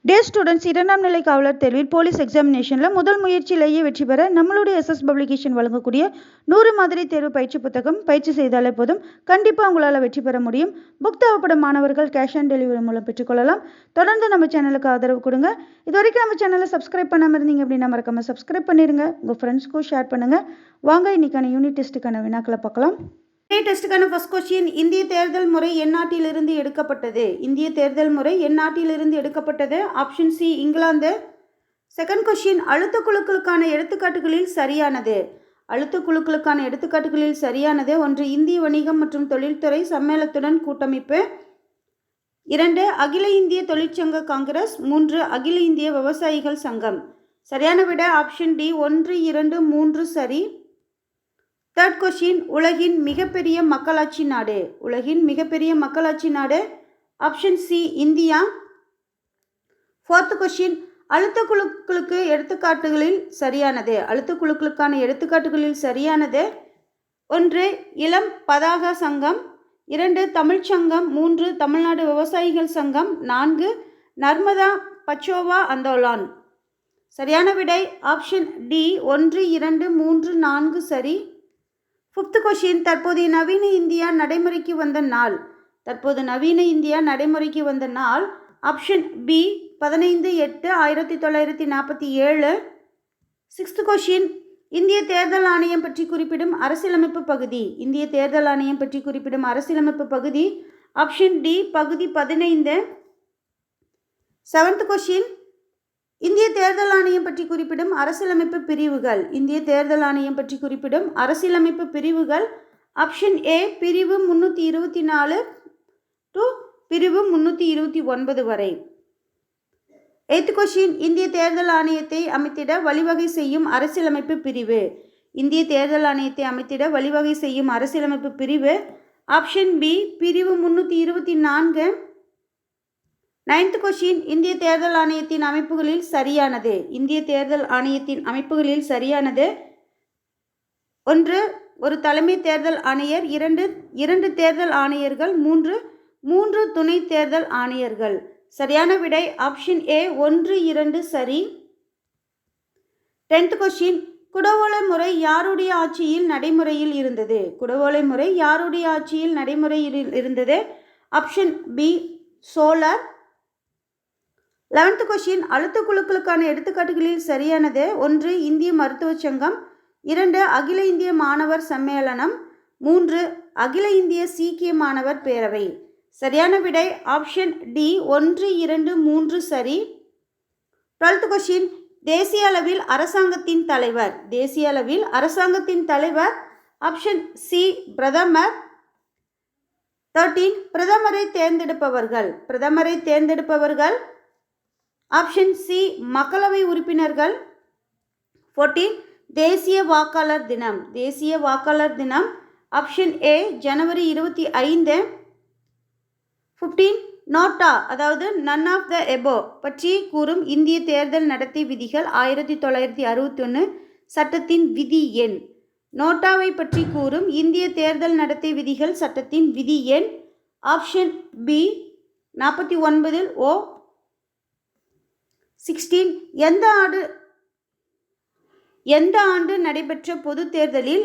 டே students இரண்டாம் நிலை காவலர் தேர்வில் போலீஸ் எக்ஸாமினேஷனில் முதல் முயற்சியிலேயே வெற்றி பெற நம்மளுடைய எஸ்எஸ் பப்ளிகேஷன் வழங்கக்கூடிய 100 மாதிரி தேர்வு பயிற்சி புத்தகம் பயிற்சி செய்தாலே போதும், கண்டிப்பாக உங்களால் வெற்றி பெற முடியும். புக் தேவைப்படும் மாணவர்கள் கேஷ் ஆன் டெலிவரி மூலம் பெற்றுக்கொள்ளலாம். தொடர்ந்து நம்ம சேனலுக்கு ஆதரவு கொடுங்க. இது வரைக்கும் நம்ம சேனலை சப்ஸ்கிரைப் பண்ணாமல் இருந்தீங்க அப்படின்னா மறக்காம சப்ஸ்கிரைப் பண்ணிடுங்க. உங்கள் ஃப்ரெண்ட்ஸ்க்கும் ஷேர் பண்ணுங்கள். வாங்க இன்னைக்கான யூனிட் டெஸ்ட்டுக்கான வினாக்களை பார்க்கலாம். டெஸ்டுக்கான ஃபர்ஸ்ட் கொஸ்டின், இந்திய தேர்தல் முறை எந்நாட்டிலிருந்து எடுக்கப்பட்டது? இந்திய தேர்தல் முறை எந்நாட்டிலிருந்து எடுக்கப்பட்டது? Option C England. Second question, அழுத்த குழுக்களுக்கான எடுத்துக்காட்டுகளில் சரியானது? அழுத்த குழுக்களுக்கான எடுத்துக்காட்டுகளில் சரியானது: 1 இந்திய வணிகம் மற்றும் தொழில்துறை சம்மேளனத்துடன் கூட்டமைப்பு, 2 அகில இந்திய தொழிற்சங்க காங்கிரஸ், 3 அகில இந்திய விவசாயிகள் சங்கம். சரியான விட ஆப்ஷன் டி 1, 2, 3 சரி. தேர்ட் கொஸ்டின், உலகின் மிகப்பெரிய மக்களாட்சி நாடு? உலகின் மிகப்பெரிய மக்களாட்சி நாடு option C India. Fourth question, அழுத்த குழுக்களுக்கு எடுத்துக்காட்டுகளில் சரியானது? அழுத்த குழுக்களுக்கான எடுத்துக்காட்டுகளில் சரியானது: 1 இளம் பதாக சங்கம், 2 தமிழ்ச்சங்கம், 3 தமிழ்நாடு விவசாயிகள் சங்கம், 4 நர்மதா பச்சோவா அந்தோலான். சரியான விடை ஆப்ஷன் டி 1, 2, 3, 4 சரி. ஃபிஃப்த் கொஸ்டின், தற்போதைய நவீன இந்தியா நடைமுறைக்கு வந்த நாள்? தற்போது நவீன இந்தியா நடைமுறைக்கு வந்த நாள் ஆப்ஷன் பி 15/8/1947. சிக்ஸ்த் கொஸ்டின், இந்திய தேர்தல் ஆணையம் பற்றி குறிப்பிடும் அரசியலமைப்பு பகுதி? இந்திய தேர்தல் ஆணையம் பற்றி குறிப்பிடும் அரசியலமைப்பு பகுதி ஆப்ஷன் டி பகுதி 15. செவன்த் கொஸ்டின், இந்திய தேர்தல் ஆணையம் பற்றி குறிப்பிடும் அரசியலமைப்பு பிரிவுகள்? இந்திய தேர்தல் ஆணையம் பற்றி குறிப்பிடும் அரசியலமைப்பு பிரிவுகள் ஆப்ஷன் ஏ பிரிவு 324 டு பிரிவு 329 வரை. எய்த் கொஸ்டின், இந்திய தேர்தல் ஆணையத்தை அமைத்திட வழிவகை செய்யும் அரசியலமைப்பு பிரிவு? இந்திய தேர்தல் ஆணையத்தை அமைத்திட வழிவகை செய்யும் அரசியலமைப்பு பிரிவு ஆப்ஷன் பி பிரிவு 324. நைன்த் கொஸ்டின், இந்திய தேர்தல் ஆணையத்தின் அமைப்புகளில் சரியானது? இந்திய தேர்தல் ஆணையத்தின் அமைப்புகளில் சரியானது: 1 ஒரு தலைமை தேர்தல் ஆணையர், 2 தேர்தல் ஆணையர்கள், 3 துணை தேர்தல் ஆணையர்கள். சரியான விடை ஆப்ஷன் ஏ 1, 2 சரி. 10th கொஸ்டின், குடவோலை முறை யாருடைய ஆட்சியில் நடைமுறையில் இருந்தது? குடவோலை முறை யாருடைய ஆட்சியில் நடைமுறையில் இருந்தது? ஆப்ஷன் பி சோழர். 11th கொஸ்டின், அழுத்த குழுக்களுக்கான எடுத்துக்காட்டுகளில் சரியானது: 1 இந்திய மருத்துவ சங்கம், 2 அகில இந்திய மாணவர் சம்மேளனம், 3 அகில இந்திய சீக்கிய மாணவர் பேரவை. சரியான விடை ஆப்ஷன் டி 1, 2, 3 சரி. 12th கொஸ்டின், தேசிய அளவில் அரசாங்கத்தின் தலைவர்? தேசிய அளவில் அரசாங்கத்தின் தலைவர் ஆப்ஷன் சி பிரதமர். 13 பிரதமரை தேர்ந்தெடுப்பவர்கள்? பிரதமரை தேர்ந்தெடுப்பவர்கள் ஆப்ஷன் சி மக்களவை உறுப்பினர்கள். 14 தேசிய வாக்காளர் தினம்? தேசிய வாக்காளர் தினம் ஆப்ஷன் ஏ ஜனவரி 25. 15 நோட்டா அதாவது நன் ஆஃப் த எபோ பற்றி கூறும் இந்திய தேர்தல் நடத்தை விதிகள் 1961 சட்டத்தின் விதி எண்? நோட்டாவை பற்றி கூறும் இந்திய தேர்தல் நடத்தை விதிகள் சட்டத்தின் விதி எண் ஆப்ஷன் பி 49 ஓ. 16 எந்த ஆண்டு நடைபெற்ற பொது தேர்தலில்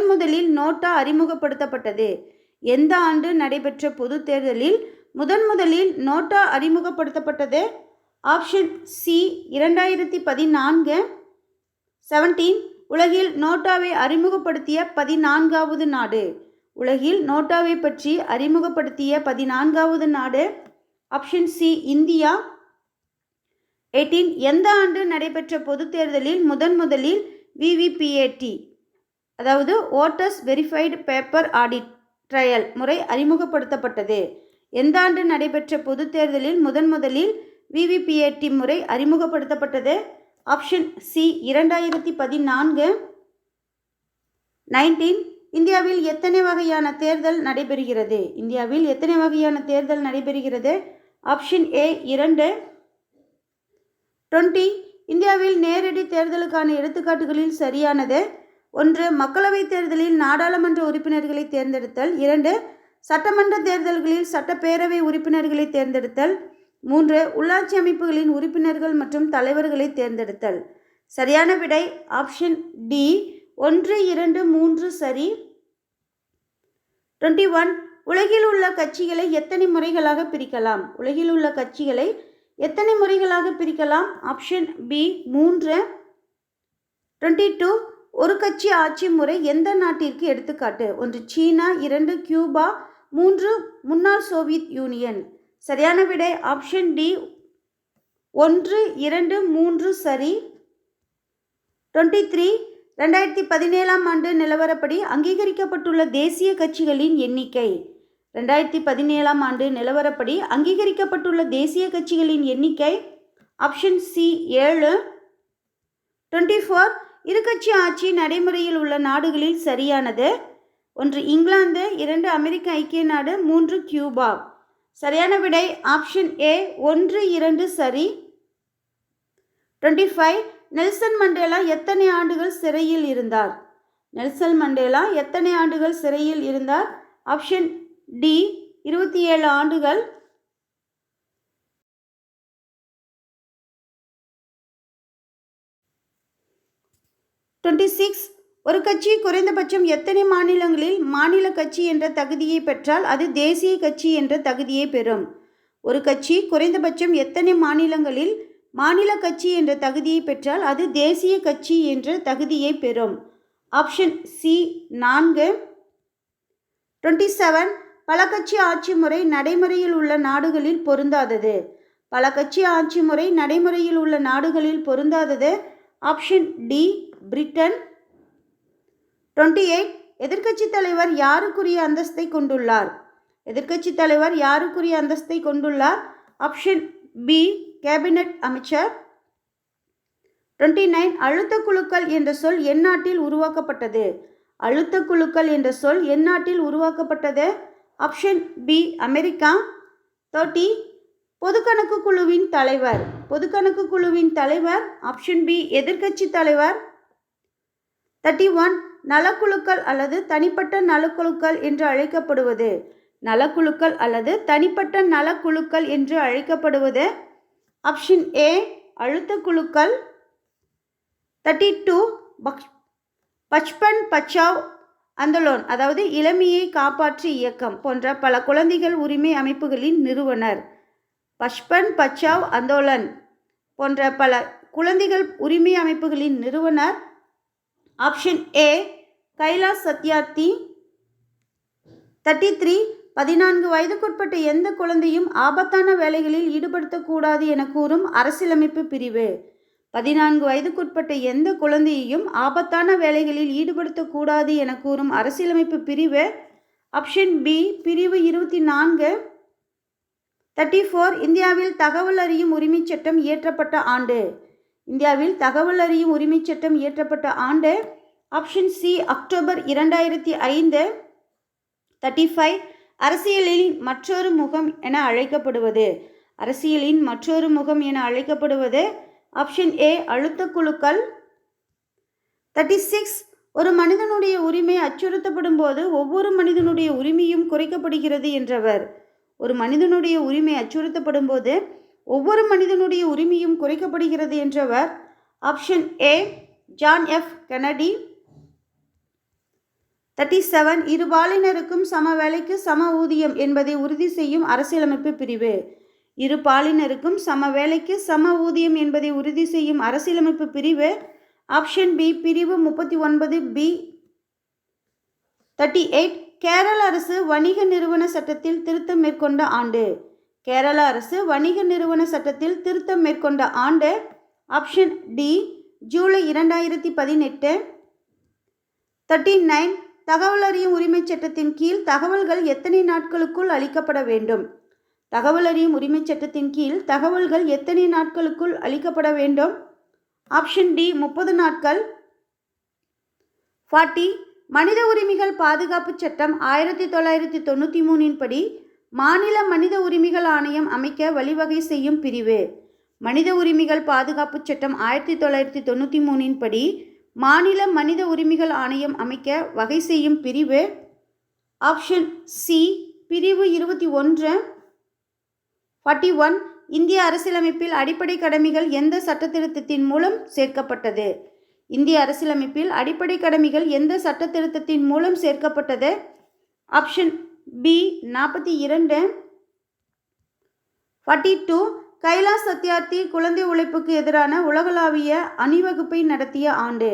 முதலில் நோட்டா அறிமுகப்படுத்தப்பட்டது? எந்த ஆண்டு நடைபெற்ற பொது தேர்தலில் முதலில் நோட்டா அறிமுகப்படுத்தப்பட்டது? Option C 2014. 17 உலகில் நோட்டாவை அறிமுகப்படுத்திய 14வது நாடு? உலகில் நோட்டாவை பற்றி அறிமுகப்படுத்திய 14வது நாடு ஆப்ஷன் சி இந்தியா. 18 எந்த ஆண்டு நடைபெற்ற பொது தேர்தலில் முதலில் விவிபிஏடி அதாவது voters verified paper audit trail முறை அறிமுகப்படுத்தப்பட்டது? எந்த ஆண்டு நடைபெற்ற பொது தேர்தலில் முதலில் விவிபிஏடி முறை அறிமுகப்படுத்தப்பட்டது? Option C 2014. 19 இந்தியாவில் எத்தனை வகையான தேர்தல் நடைபெறுகிறது? இந்தியாவில் எத்தனை வகையான தேர்தல் நடைபெறுகிறது? Option A 2. 20 இந்தியாவில் நேரடி தேர்தலுக்கான எடுத்துக்காட்டுகளில் சரியானது: 1 மக்களவைத் தேர்தலில் நாடாளுமன்ற உறுப்பினர்களை தேர்ந்தெடுத்தல், 2 சட்டமன்ற தேர்தல்களில் சட்டப்பேரவை உறுப்பினர்களை தேர்ந்தெடுத்தல், 3. உள்ளாட்சி அமைப்புகளின் உறுப்பினர்கள் மற்றும் தலைவர்களை தேர்ந்தெடுத்தல். சரியான விடை ஆப்ஷன் டி 1, 2, 3 சரி. 21. உலகில் உள்ள கட்சிகளை எத்தனை முறைகளாக பிரிக்கலாம்? உலகில் உள்ள கட்சிகளை எத்தனை முறைகளாக பிரிக்கலாம்? Option B 3. 22. ஒரு கட்சி ஆட்சி முறை எந்த நாட்டிற்கு எடுத்துக்காட்டு? 1 சீனா, 2 கியூபா, 3 முன்னாள் சோவியத் யூனியன். சரியான விடை ஆப்ஷன் டி 1, 2, 3 சரி. 23. 2017 ஆண்டு நிலவரப்படி அங்கீகரிக்கப்பட்டுள்ள தேசிய கட்சிகளின் எண்ணிக்கை. 2017 ஆண்டு நிலவரப்படி அங்கீகரிக்கப்பட்டுள்ள தேசிய கட்சிகளின் எண்ணிக்கை ஆப்ஷன் சி 7. 24. இருகட்சி ஆட்சி நடைமுறையில் உள்ள நாடுகளில் சரியானது. 1 இங்கிலாந்து, 2 அமெரிக்க ஐக்கிய நாடு, 3 கியூபா. சரியான விடை ஆப்ஷன் ஏ 1, 2 சரி. 25. நெல்சன் மண்டேலா எத்தனை ஆண்டுகள் சிறையில் இருந்தார்? நெல்சன் மண்டேலா எத்தனை ஆண்டுகள் சிறையில் இருந்தார்? ஆப்ஷன் டி 27 ஆண்டுகள். 26. ஒரு கட்சி குறைந்தபட்சம் எத்தனை மாநிலங்களில் மாநில கட்சி என்ற தகுதியை பெற்றால் அது தேசிய கட்சி என்ற தகுதியை பெறும்? ஒரு கட்சி குறைந்தபட்சம் எத்தனை மாநிலங்களில் மாநில கட்சி என்ற தகுதியை பெற்றால் அது தேசிய கட்சி என்ற தகுதியை பெறும்? Option C 4. 27. பல கட்சி ஆட்சி முறை நடைமுறையில் உள்ள நாடுகளில் பொருந்தாதது. பல கட்சி ஆட்சி முறை நடைமுறையில் உள்ள நாடுகளில் பொருந்தாதது. Option D Britain. 28. எதிர்க்கட்சி தலைவர் யாருக்குரிய அந்தஸ்தை கொண்டுள்ளார்? எதிர்க்கட்சி தலைவர் யாருக்குரிய அந்தஸ்தை கொண்டுள்ளார்? ஆப்ஷன் பி கேபினட் அமைச்சர். 29. அழுத்த குழுக்கள் என்ற சொல் எந்நாட்டில் உருவாக்கப்பட்டது? அழுத்த குழுக்கள் என்ற சொல் எந்நாட்டில் உருவாக்கப்பட்டது? Option B America. 30. பொதுக்கணக்கு குழுவின் தலைவர். பொதுக்கணக்கு குழுவின் தலைவர் ஆப்ஷன் பி எதிர்க்கட்சி தலைவர். 31. நலக்குழுக்கள் அல்லது தனிப்பட்ட நலக்குழுக்கள் என்று அழைக்கப்படுவது. நலக்குழுக்கள் அல்லது தனிப்பட்ட நலக்குழுக்கள் என்று அழைக்கப்படுவது. ஆப்ஷன் ஏ அழுத்த குழுக்கள். 32. பச்பன் பச்சாவ் ஆந்தோலன் அதாவது இளமையை காப்பாற்று இயக்கம் போன்ற பல குழந்தைகள் உரிமை அமைப்புகளின் நிறுவனர். பச்பன் பச்சாவ் ஆந்தோலன் போன்ற பல குழந்தைகள் உரிமை அமைப்புகளின் நிறுவனர். Option A Kailash Satyarthi. 33. 14 வயதுக்குட்பட்ட எந்த குழந்தையும் ஆபத்தான வேலைகளில் ஈடுபடுத்தக்கூடாது என கூறும் அரசியலமைப்பு பிரிவு. 14 வயதுக்குட்பட்ட எந்த குழந்தையையும் ஆபத்தான வேலைகளில் ஈடுபடுத்தக்கூடாது என கூறும் அரசியலமைப்பு பிரிவு. ஆப்ஷன் பி பிரிவு 24. 34. இந்தியாவில் தகவல் அறியும் உரிமை சட்டம் இயற்றப்பட்ட ஆண்டு. இந்தியாவில் தகவல் அறியும் உரிமை சட்டம் இயற்றப்பட்ட ஆண்டு. Option C October 2005. 35. அரசியலின் மற்றொரு முகம் என அழைக்கப்படுவது. அரசியலின் மற்றொரு முகம் என அழைக்கப்படுவது. ஆப்ஷன் ஏ அழுத்த குழுக்கள். 36. ஒரு மனிதனுடைய உரிமை அச்சுறுத்தப்படும் போது ஒவ்வொரு மனிதனுடைய உரிமையும் குறைக்கப்படுகிறது என்றவர். ஒரு மனிதனுடைய உரிமை அச்சுறுத்தப்படும் போது ஒவ்வொரு மனிதனுடைய உரிமையும் குறைக்கப்படுகிறது என்றவர். Option A John F Kennedy. 37. இரு பாலினருக்கும் சம வேலைக்கு சம ஊதியம் என்பதை உறுதி செய்யும் அரசியலமைப்பு பிரிவு. இரு பாலினருக்கும் சம வேலைக்கு சம ஊதியம் என்பதை உறுதி செய்யும் அரசியலமைப்பு பிரிவு. ஆப்ஷன் பி பிரிவு 39 பி. 38. கேரள அரசு வணிக நிறுவன சட்டத்தில் திருத்தம் மேற்கொண்ட ஆண்டு. கேரள அரசு வணிக நிறுவன சட்டத்தில் திருத்தம் மேற்கொண்ட ஆண்டு. ஆப்ஷன் டி ஜூலை 2018. 39. தகவல் அறியும் உரிமை சட்டத்தின் கீழ் தகவல்கள் எத்தனை நாட்களுக்குள் அளிக்கப்பட வேண்டும்? தகவல் அறியும் உரிமை சட்டத்தின் கீழ் தகவல்கள் எத்தனை நாட்களுக்குள் அளிக்கப்பட வேண்டும்? ஆப்ஷன் டி 30 நாட்கள். 40. மனித உரிமைகள் பாதுகாப்பு சட்டம் 1993 படி மாநில மனித உரிமைகள் ஆணையம் அமைக்க வழிவகை செய்யும் பிரிவு. மனித உரிமைகள் பாதுகாப்பு சட்டம் 1993 படி மாநில மனித உரிமைகள் ஆணையம் அமைக்க வகை செய்யும் பிரிவு. ஆப்ஷன் சி பிரிவு 21. 41. இந்திய அரசியலமைப்பில் அடிப்படை கடமைகள் எந்த சட்டத்திருத்தத்தின் மூலம் சேர்க்கப்பட்டது? இந்திய அரசியலமைப்பில் அடிப்படை கடமைகள் எந்த சட்டத்திருத்தத்தின் மூலம் சேர்க்கப்பட்டது? Option B 42. 42 கைலாஷ் சத்யார்த்தி குழந்தை உழைப்புக்கு எதிரான உலகளாவிய அணிவகுப்பை நடத்திய ஆண்டு.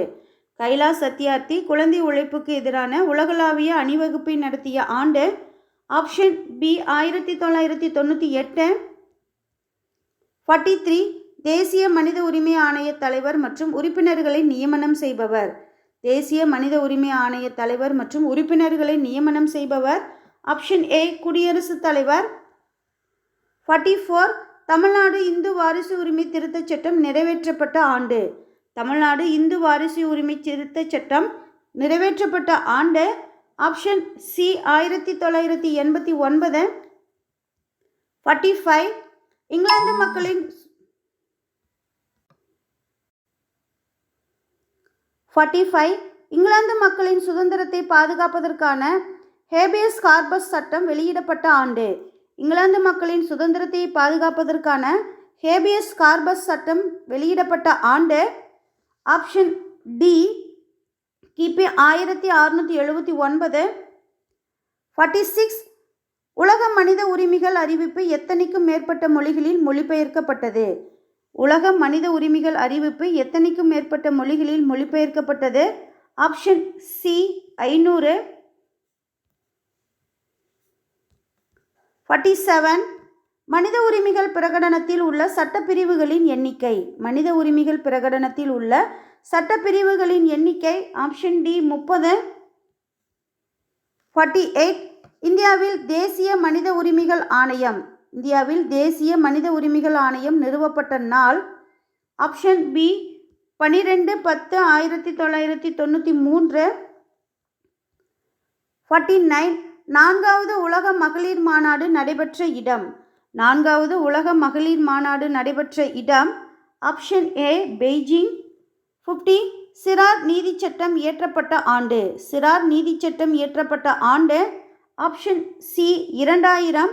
கைலாஷ் சத்யார்த்தி குழந்தை உழைப்புக்கு எதிரான உலகளாவிய அணிவகுப்பை நடத்திய ஆண்டு. Option B 1998. 43 தேசிய மனித உரிமை ஆணைய தலைவர் மற்றும் உறுப்பினர்களை நியமனம் செய்பவர். தேசிய மனித உரிமை ஆணைய தலைவர் மற்றும் உறுப்பினர்களை நியமனம் செய்பவர். ஆப்ஷன் ஏ குடியரசுத் தலைவர். 44 தமிழ்நாடு இந்து வாரிசு உரிமை திருத்தச் சட்டம் நிறைவேற்றப்பட்ட ஆண்டு. தமிழ்நாடு இந்து வாரிசு உரிமை திருத்தச் சட்டம் நிறைவேற்றப்பட்ட ஆண்டு. Option C 1989. 45 இங்கிலாந்து மக்களின் 45 இங்கிலாந்து மக்களின் சுதந்திரத்தை பாதுகாப்பதற்கான ஹேபியஸ் கார்பஸ் சட்டம் வெளியிடப்பட்ட ஆண்டு. இங்கிலாந்து மக்களின் சுதந்திரத்தை பாதுகாப்பதற்கான ஹேபியஸ் கார்பஸ் சட்டம் வெளியிடப்பட்ட ஆண்டு. ஆப்ஷன் டி கிபி 1679. 46 உலக மனித உரிமைகள் அறிவிப்பு எத்தனைக்கும் மேற்பட்ட மொழிகளில் மொழிபெயர்க்கப்பட்டது? உலக மனித உரிமைகள் அறிவிப்பு எத்தனைக்கும் மேற்பட்ட மொழிகளில் மொழிபெயர்க்கப்பட்டது? Option C 500. 47 மனித உரிமைகள் பிரகடனத்தில் உள்ள சட்டப்பிரிவுகளின் எண்ணிக்கை. மனித உரிமைகள் பிரகடனத்தில் உள்ள சட்டப்பிரிவுகளின் எண்ணிக்கை. Option D 30. 48 இந்தியாவில் தேசிய மனித உரிமைகள் ஆணையம். இந்தியாவில் தேசிய மனித உரிமைகள் ஆணையம் நிறுவப்பட்ட நாள். Option B 12/10/1993. 49 நான்காவது உலக மகளிர் மாநாடு நடைபெற்ற இடம். நான்காவது உலக மகளிர் மாநாடு நடைபெற்ற இடம். Option A Beijing. 50 சிறார் நீதி சட்டம் இயற்றப்பட்ட ஆண்டு. சிறார் நீதி சட்டம் இயற்றப்பட்ட ஆண்டு. Option C 2000.